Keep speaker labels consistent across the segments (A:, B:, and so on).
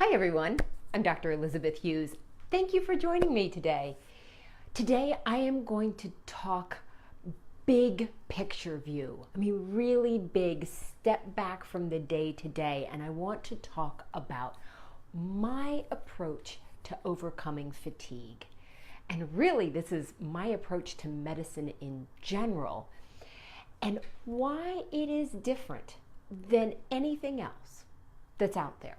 A: Hi everyone, I'm Dr. Elizabeth Hughes. Thank you for joining me today. Today I am going to talk big picture view. Really big, step back from the day to day, and I want to talk about my approach to overcoming fatigue. And really, this is my approach to medicine in general and why it is different than anything else that's out there.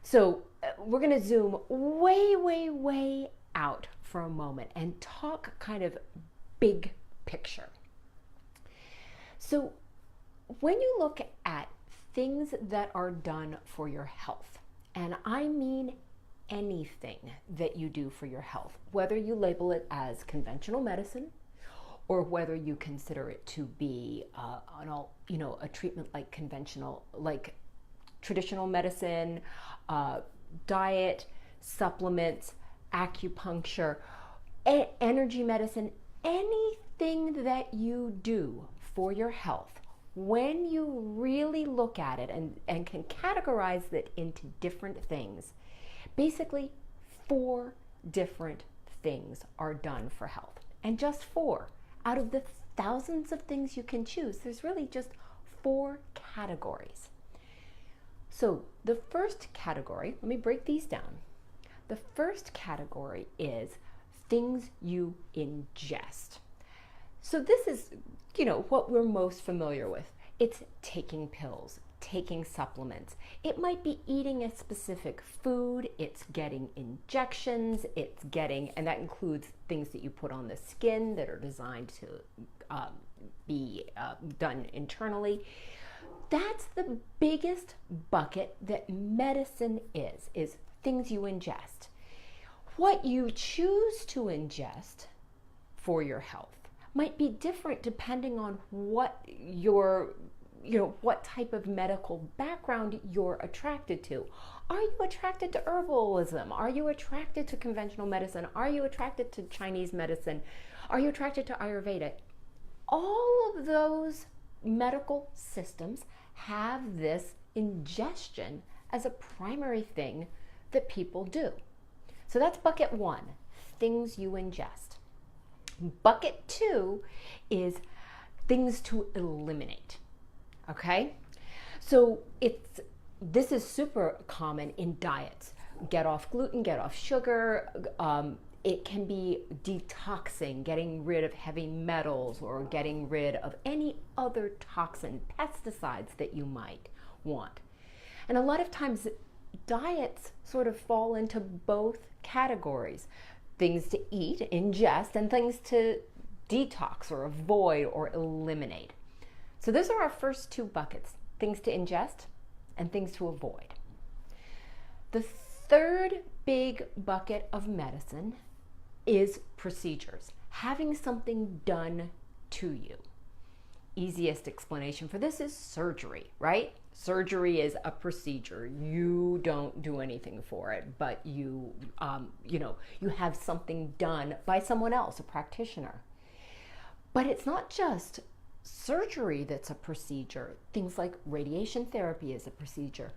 A: So we're going to zoom way out for a moment and talk kind of big picture. So when you look at things that are done for your health, and I mean anything that you do for your health, whether you label it as conventional medicine or whether you consider it to be a treatment like traditional medicine, diet, supplements, acupuncture, energy medicine, anything that you do for your health, when you really look at it and can categorize it into different things, basically 4 different things are done for health. And just 4 out of the thousands of things you can choose, there's really just 4 categories. So the first category, let me break these down. The first category is things you ingest. So this is, what we're most familiar with. It's taking pills, taking supplements. It might be eating a specific food, it's getting injections, and that includes things that you put on the skin that are designed to be done internally. That's the biggest bucket that medicine is things you ingest. What you choose to ingest for your health might be different depending on what type of medical background you're attracted to. Are you attracted to herbalism? Are you attracted to conventional medicine? Are you attracted to Chinese medicine? Are you attracted to Ayurveda? All of those medical systems have this ingestion as a primary thing that people do. So that's bucket 1, things you ingest. Bucket 2 is things to eliminate. Okay? So this is super common in diets. Get off gluten, get off sugar. It can be detoxing, getting rid of heavy metals or getting rid of any other toxin, pesticides that you might want. And a lot of times diets sort of fall into both categories. Things to eat, ingest, and things to detox or avoid or eliminate. So those are our first 2 buckets, things to ingest and things to avoid. The third big bucket of medicine is procedures, having something done to you. Easiest explanation for this is surgery, right? Surgery is a procedure. You don't do anything for it, but you have something done by someone else, a practitioner. But it's not just surgery that's a procedure. Things like radiation therapy is a procedure.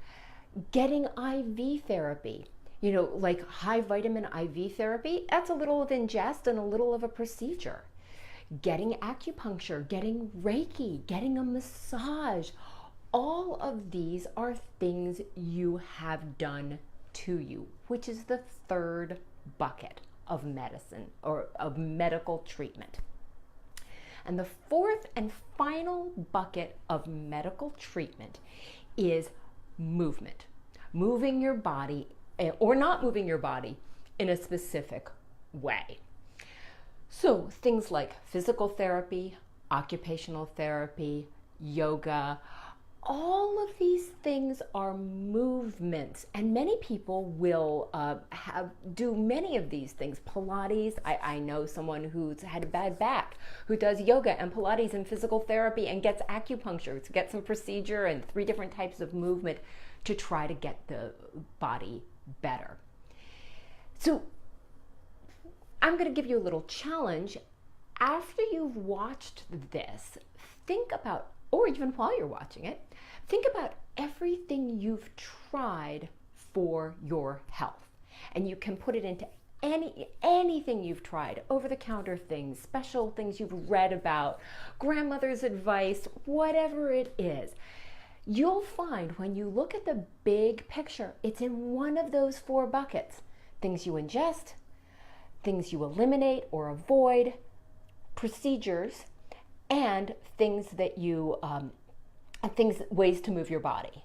A: Getting IV therapy, like high vitamin IV therapy, that's a little of ingest and a little of a procedure. Getting acupuncture, getting Reiki, getting a massage, all of these are things you have done to you, which is the third bucket of medicine or of medical treatment. And the fourth and final bucket of medical treatment is movement. Moving your body or not moving your body in a specific way. So things like physical therapy, occupational therapy, yoga, all of these things are movements, and many people will do many of these things. Pilates, I know someone who's had a bad back who does yoga and Pilates and physical therapy and gets acupuncture to get some procedure and 3 different types of movement to try to get the body better. So I'm going to give you a little challenge. After you've watched this, think about, or even while you're watching it, think about everything you've tried for your health. And you can put it into anything you've tried, over-the-counter things, special things you've read about, grandmother's advice, whatever it is. You'll find when you look at the big picture, it's in one of those 4 buckets. Things you ingest, things you eliminate or avoid, procedures, and things that you, ways to move your body.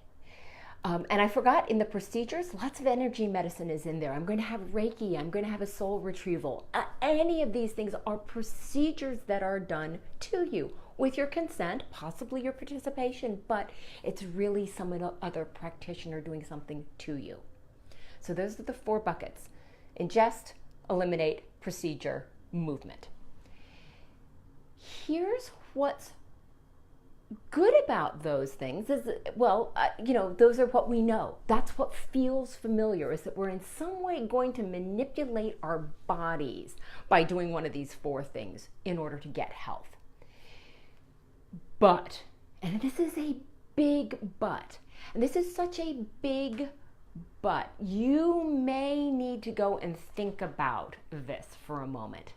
A: And I forgot, in the procedures, lots of energy medicine is in there. I'm going to have Reiki. I'm going to have a soul retrieval. Any of these things are procedures that are done to you with your consent, possibly your participation, but it's really some other practitioner doing something to you. So those are the 4 buckets: ingest, eliminate, procedure, movement. Here's what's good about those things is, those are what we know. That's what feels familiar, is that we're in some way going to manipulate our bodies by doing one of these 4 things in order to get health. But, and this is a big but, and this is such a big but, you may need to go and think about this for a moment.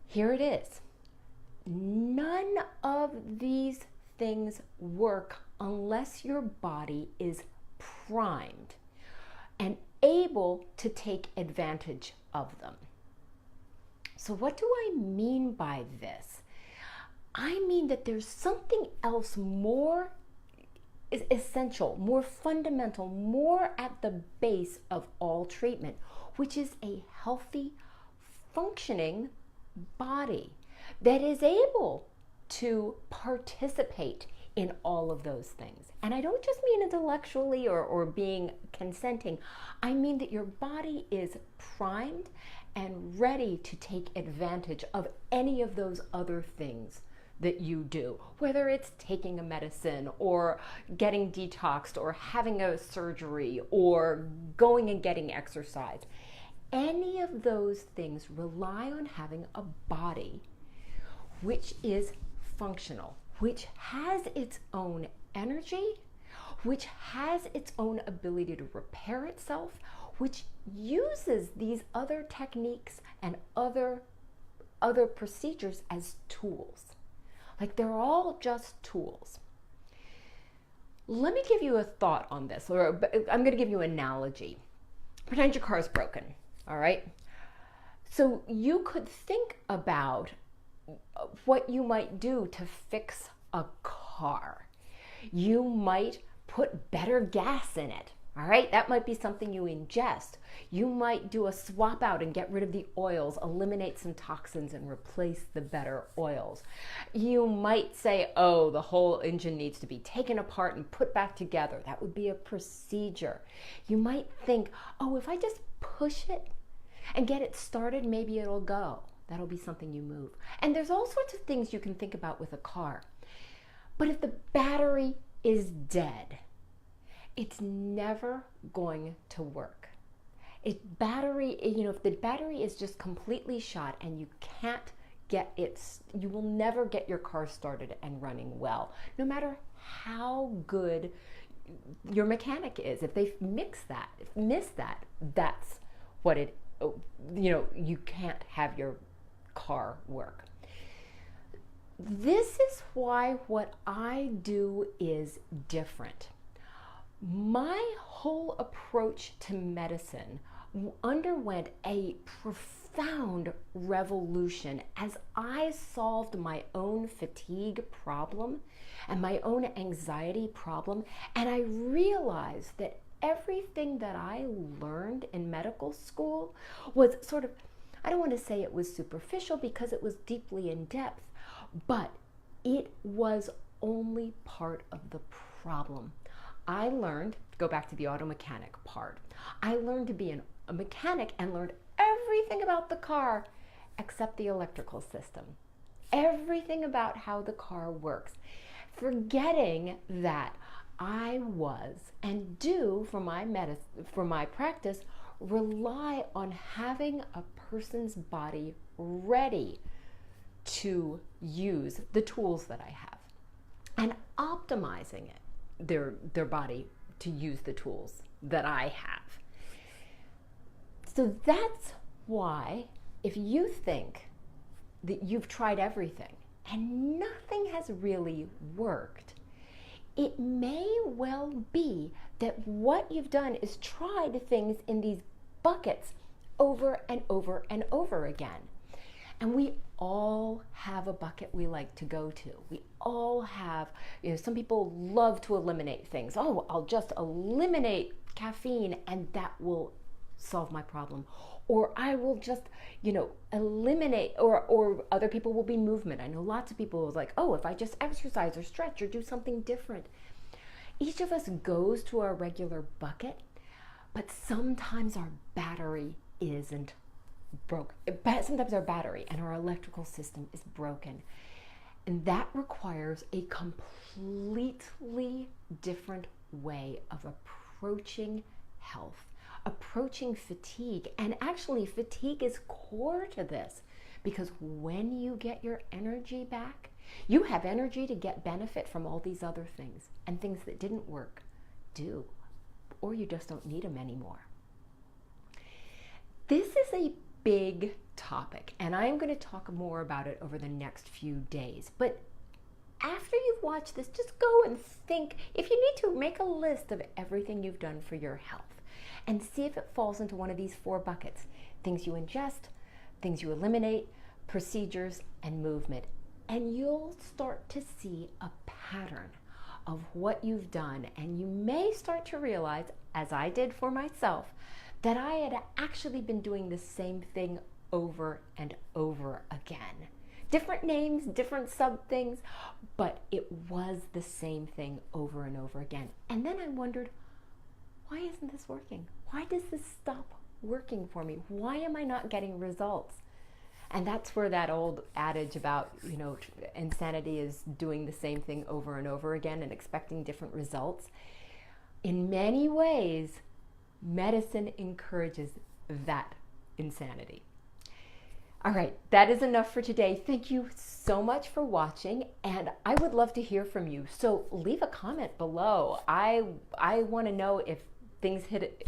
A: Here it is. None of these things work unless your body is primed and able to take advantage of them. So what do I mean by this? I mean that there's something else more essential, more fundamental, more at the base of all treatment, which is a healthy, functioning body that is able to participate in all of those things. And I don't just mean intellectually or being consenting. I mean that your body is primed and ready to take advantage of any of those other things that you do, whether it's taking a medicine or getting detoxed or having a surgery or going and getting exercise. Any of those things rely on having a body which is functional, which has its own energy, which has its own ability to repair itself, which uses these other techniques and other procedures as tools. Like, they're all just tools. Let me give you a thought on this, or I'm going to give you an analogy. Pretend your car is broken, all right? So you could think about what you might do to fix a car. You might put better gas in it. All right, that might be something you ingest. You might do a swap out and get rid of the oils, eliminate some toxins and replace the better oils. You might say, oh, the whole engine needs to be taken apart and put back together. That would be a procedure. You might think, oh, if I just push it and get it started, maybe it'll go. That'll be something you move. And there's all sorts of things you can think about with a car. But if the battery is dead, it's never going to work. If the battery is just completely shot and you can't get it, you will never get your car started and running well, no matter how good your mechanic is. If they miss that, that's what it, you can't have your car work. This is why what I do is different. My whole approach to medicine underwent a profound revolution as I solved my own fatigue problem and my own anxiety problem, and I realized that everything that I learned in medical school was sort of, I don't want to say it was superficial because it was deeply in depth, but it was only part of the problem. I learned, go back to the auto mechanic part, I learned to be a mechanic and learned everything about the car except the electrical system. Everything about how the car works. Forgetting that I was and do for my practice rely on having a person's body ready to use the tools that I have and optimizing it, their body to use the tools that I have. So that's why, if you think that you've tried everything and nothing has really worked, it may well be that what you've done is tried things in these buckets over and over and over again. And we all have a bucket we like to go to. We all have, some people love to eliminate things. Oh, I'll just eliminate caffeine and that will solve my problem. Or I will just, eliminate, or other people will be movement. I know lots of people who are like, oh, if I just exercise or stretch or do something different. Each of us goes to our regular bucket, but sometimes our battery isn't broken. Sometimes our battery and our electrical system is broken. And that requires a completely different way of approaching health, approaching fatigue. And actually, fatigue is core to this, because when you get your energy back, you have energy to get benefit from all these other things, and things that didn't work do, or you just don't need them anymore. This is a big topic, and I'm going to talk more about it over the next few days. But after you've watched this, just go and think. If you need to, make a list of everything you've done for your health and see if it falls into one of these 4 buckets: things you ingest, things you eliminate, procedures, and movement. And you'll start to see a pattern of what you've done, and you may start to realize, as I did for myself, that I had actually been doing the same thing over and over again. Different names, different sub things, but it was the same thing over and over again. And then I wondered, why isn't this working? Why does this stop working for me? Why am I not getting results? And that's where that old adage about, insanity is doing the same thing over and over again and expecting different results. In many ways, medicine encourages that insanity. All right, that is enough for today. Thank you so much for watching, and I would love to hear from you. So leave a comment below. I want to know if things hit,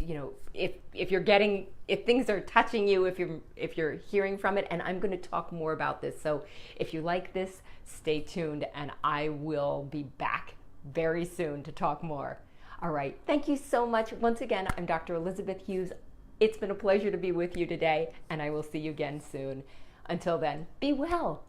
A: if things are touching you, if you're hearing from it, and I'm going to talk more about this. So if you like this, stay tuned, and I will be back very soon to talk more. All right, thank you so much. Once again, I'm Dr. Elizabeth Hughes. It's been a pleasure to be with you today, and I will see you again soon. Until then, be well.